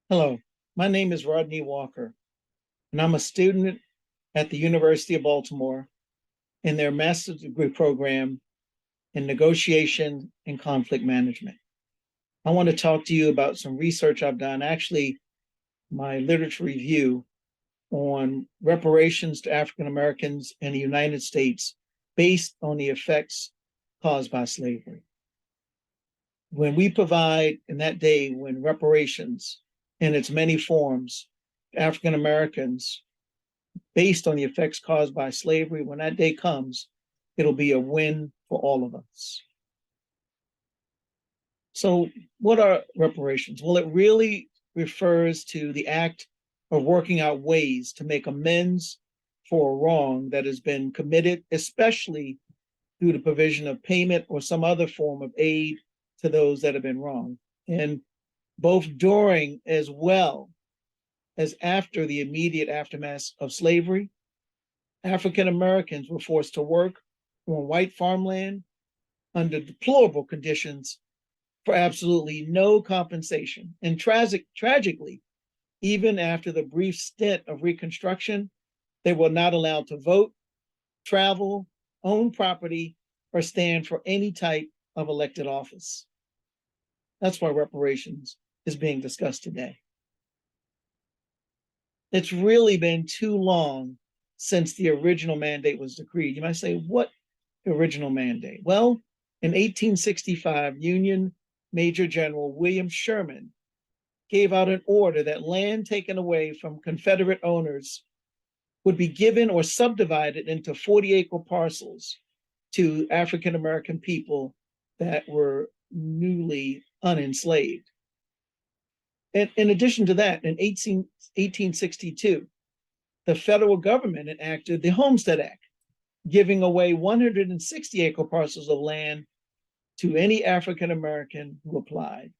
Hello, my name is Rodney Walker, and I'm a student at the University of Baltimore in their master's degree program in negotiation and conflict management. I want to talk to you about some research I've done, actually, my literature review on reparations to African Americans in the United States based on the effects caused by slavery. When we provide, in that day, when reparations in its many forms, African Americans based on the effects caused by slavery, when that day comes, it'll be a win for all of us. So, what are reparations? Well, it really refers to the act of working out ways to make amends for a wrong that has been committed, especially through the provision of payment or some other form of aid to those that have been wronged. And both during as well as after the immediate aftermath of slavery, African Americans were forced to work on white farmland under deplorable conditions for absolutely no compensation. And tragically, even after the brief stint of Reconstruction, they were not allowed to vote, travel, own property, or stand for any type of elected office. That's why reparations is being discussed today. It's really been too long since the original mandate was decreed. You might say, what original mandate? Well, in 1865, Union Major General William Sherman gave out an order that land taken away from Confederate owners would be given or subdivided into 40-acre parcels to African American people that were newly unenslaved. And in addition to that, in 1862, the federal government enacted the Homestead Act, giving away 160-acre parcels of land to any African American who applied.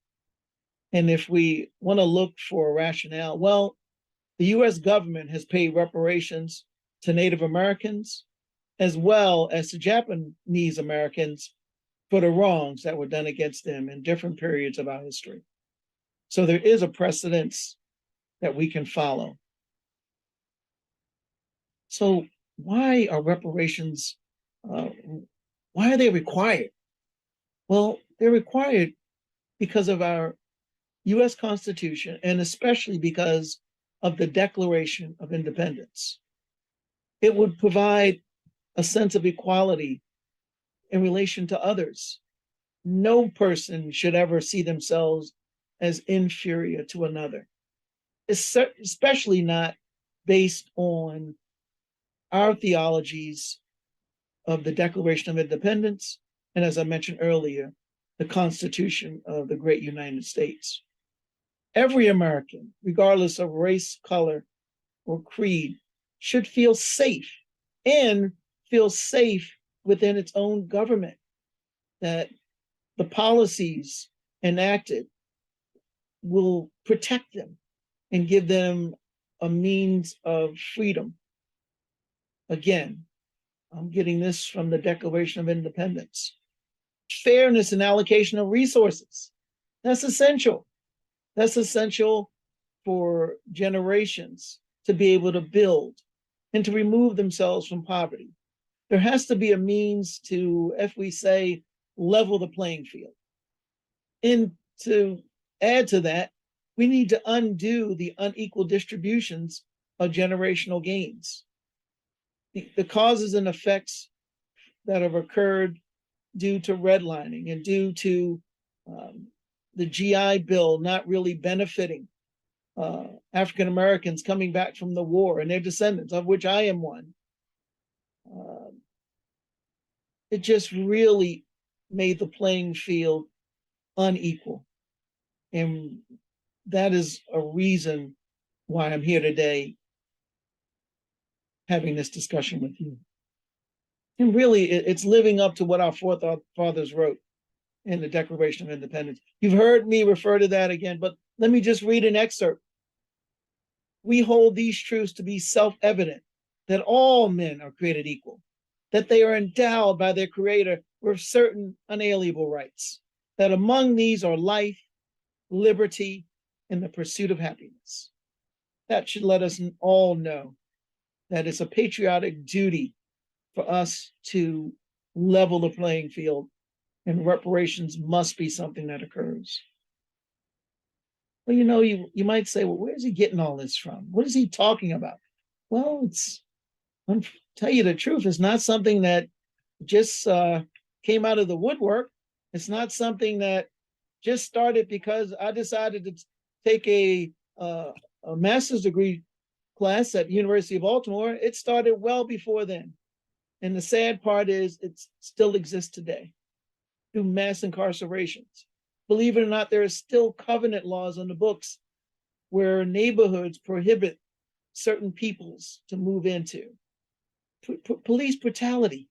And if we want to look for a rationale, well, the US government has paid reparations to Native Americans as well as to Japanese Americans for the wrongs that were done against them in different periods of our history. So there is a precedence that we can follow. So why are reparations, why are they required? Well, they're required because of our US Constitution and especially because of the Declaration of Independence. It would provide a sense of equality in relation to others. No person should ever see themselves as inferior to another, especially not based on our theologies of the Declaration of Independence, and as I mentioned earlier, the Constitution of the great United States. Every American, regardless of race, color, or creed, should feel safe and feel safe within its own government, that the policies enacted will protect them and give them a means of freedom. Again, I'm getting this from the Declaration of Independence. Fairness in allocation of resources. That's essential. That's essential for generations to be able to build and to remove themselves from poverty. There has to be a means to, if we say, level the playing field. And to add to that, we need to undo the unequal distributions of generational gains. The causes and effects that have occurred due to redlining and due to the GI Bill not really benefiting African Americans coming back from the war and their descendants, of which I am one. It just really made the playing field unequal. And that is a reason why I'm here today having this discussion with you. And really, it's living up to what our forefathers wrote in the Declaration of Independence. You've heard me refer to that again, but let me just read an excerpt. We hold these truths to be self-evident, that all men are created equal, that they are endowed by their Creator with certain unalienable rights, that among these are life, liberty, in the pursuit of happiness. That should let us all know that it's a patriotic duty for us to level the playing field, and reparations must be something that occurs. Well, you might say, well, where's he getting all this from? What is he talking about? Well, I'll tell you the truth, it's not something that just came out of the woodwork. It's not something that just started because I decided to take a master's degree class at the University of Baltimore. It started well before then. And the sad part is it still exists today through mass incarcerations. Believe it or not, there are still covenant laws on the books where neighborhoods prohibit certain peoples to move into. Police brutality.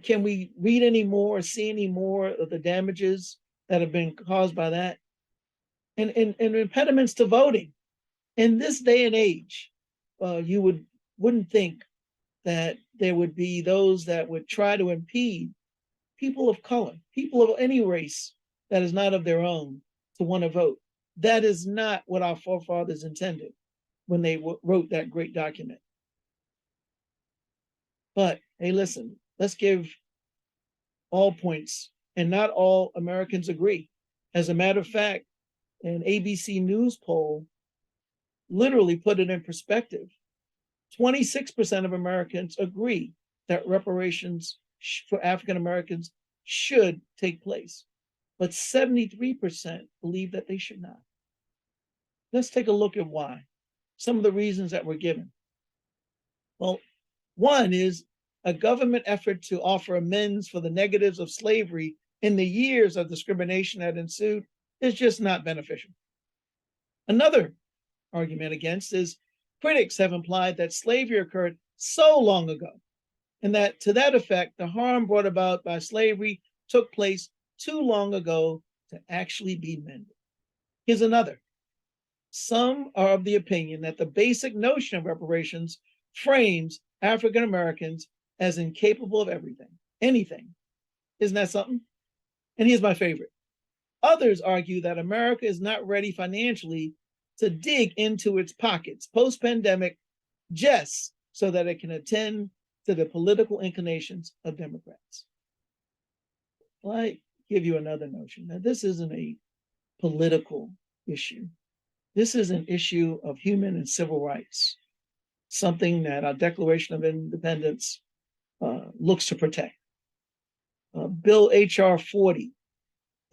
Can we read any more or see any more of the damages that have been caused by that? And impediments to voting. In this day and age, you wouldn't think that there would be those that would try to impede people of color, people of any race that is not of their own, to want to vote. That is not what our forefathers intended when they wrote that great document. But hey, listen, let's give all points, and not all Americans agree. As a matter of fact, an ABC News poll literally put it in perspective. 26% of Americans agree that reparations for African Americans should take place, but 73% believe that they should not. Let's take a look at why. Some of the reasons that were given. Well, one is a government effort to offer amends for the negatives of slavery in the years of discrimination that ensued is just not beneficial. Another argument against is critics have implied that slavery occurred so long ago, and that to that effect, the harm brought about by slavery took place too long ago to actually be mended. Here's another. Some are of the opinion that the basic notion of reparations frames African Americans as incapable of anything. Isn't that something? And here's my favorite. Others argue that America is not ready financially to dig into its pockets post-pandemic just so that it can attend to the political inclinations of Democrats. Well, I give you another notion. Now, this isn't a political issue. This is an issue of human and civil rights, something that our Declaration of Independence looks to protect. Bill H.R. 40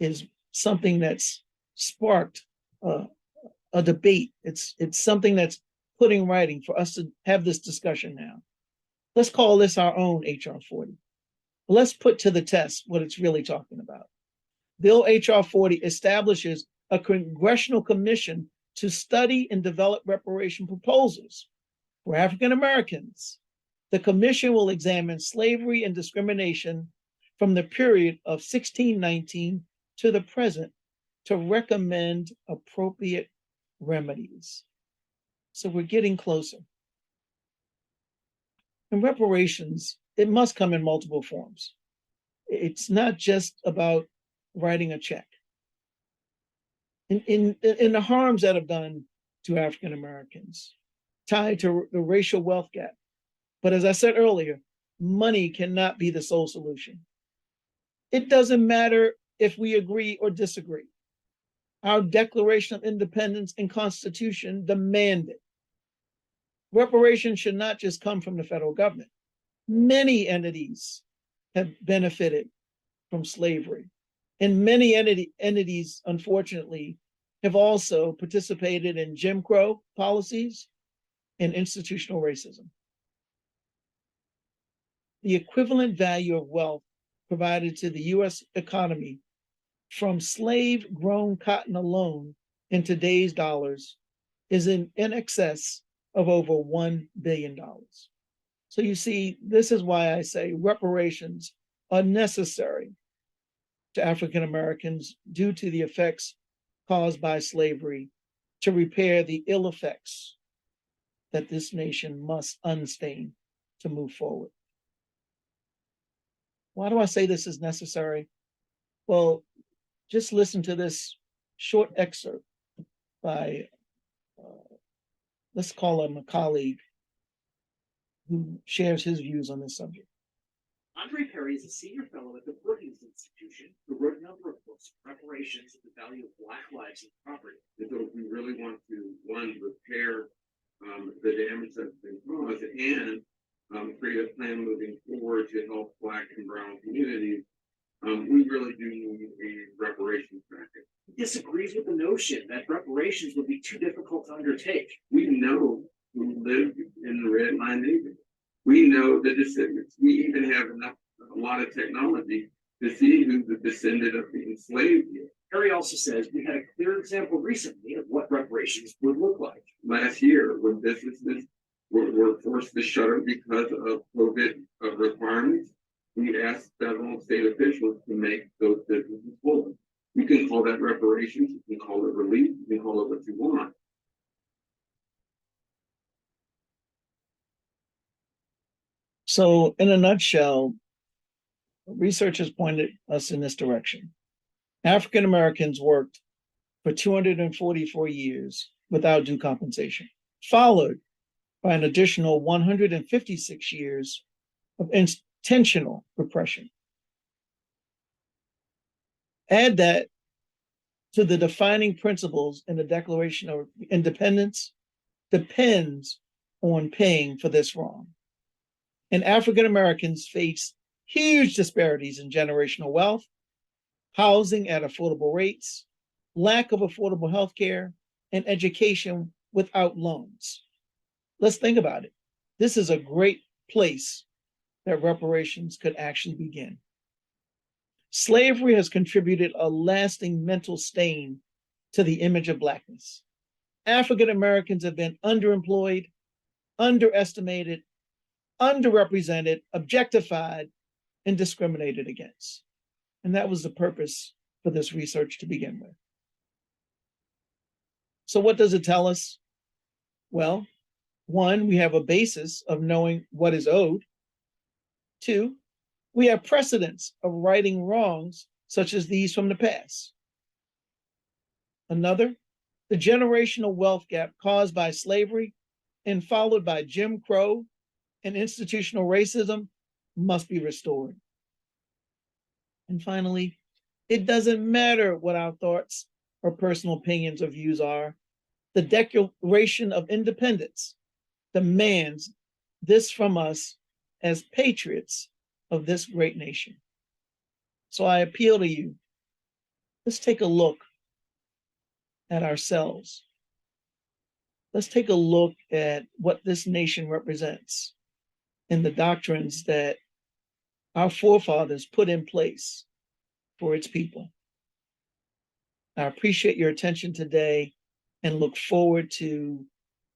is something that's sparked a debate. It's something that's put in writing for us to have this discussion now. Let's call this our own H.R. 40. Let's put to the test what it's really talking about. Bill H.R. 40 establishes a congressional commission to study and develop reparation proposals for African Americans. The commission will examine slavery and discrimination from the period of 1619 to the present to recommend appropriate remedies. So we're getting closer. And reparations, it must come in multiple forms. It's not just about writing a check. In the harms that have done to African Americans, tied to the racial wealth gap. But as I said earlier, money cannot be the sole solution. It doesn't matter if we agree or disagree. Our Declaration of Independence and Constitution demand it. Reparations should not just come from the federal government. Many entities have benefited from slavery, and many entities, unfortunately, have also participated in Jim Crow policies and institutional racism. The equivalent value of wealth provided to the U.S. economy from slave-grown cotton alone in today's dollars is in excess of over $1 billion. So you see, this is why I say reparations are necessary to African Americans due to the effects caused by slavery to repair the ill effects that this nation must unstain to move forward. Why do I say this is necessary? Well, just listen to this short excerpt by, let's call him a colleague who shares his views on this subject. Andre Perry is a senior fellow at the Brookings Institution who wrote a number of books, Reparations of the Value of Black Lives and Property. And so we really want to, one, repair the damage that's been caused and create a plan moving forward to help Black and Brown communities. We really do need a reparations package. He disagrees with the notion that reparations would be too difficult to undertake. We know who lived in the red line neighborhood. We know the descendants. We even have a lot of technology to see who's the descendant of the enslaved here. Perry also says we had a clear example recently of what reparations would look like. Last year, when businesses were forced to shutter because of COVID requirements, we asked federal and state officials to make those businesses whole. You can call that reparations, you can call it relief, you can call it what you want. So, in a nutshell, research has pointed us in this direction. African Americans worked for 244 years without due compensation, followed by an additional 156 years of intentional repression. Add that to the defining principles in the Declaration of Independence depends on paying for this wrong. And African Americans face huge disparities in generational wealth, housing at affordable rates, lack of affordable health care, and education without loans. Let's think about it. This is a great place that reparations could actually begin. Slavery has contributed a lasting mental stain to the image of Blackness. African Americans have been underemployed, underestimated, underrepresented, objectified, and discriminated against. And that was the purpose for this research to begin with. So what does it tell us? Well, one, we have a basis of knowing what is owed. Two, we have precedents of righting wrongs such as these from the past. Another, the generational wealth gap caused by slavery and followed by Jim Crow and institutional racism must be restored. And finally, it doesn't matter what our thoughts or personal opinions or views are. The Declaration of Independence demands this from us as patriots of this great nation. So I appeal to you, let's take a look at ourselves. Let's take a look at what this nation represents and the doctrines that our forefathers put in place for its people. I appreciate your attention today and look forward to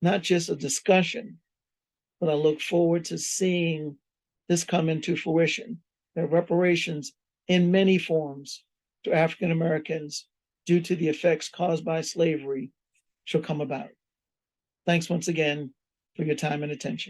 not just a discussion, but I look forward to seeing this come into fruition, that reparations in many forms to African Americans due to the effects caused by slavery shall come about. Thanks once again for your time and attention.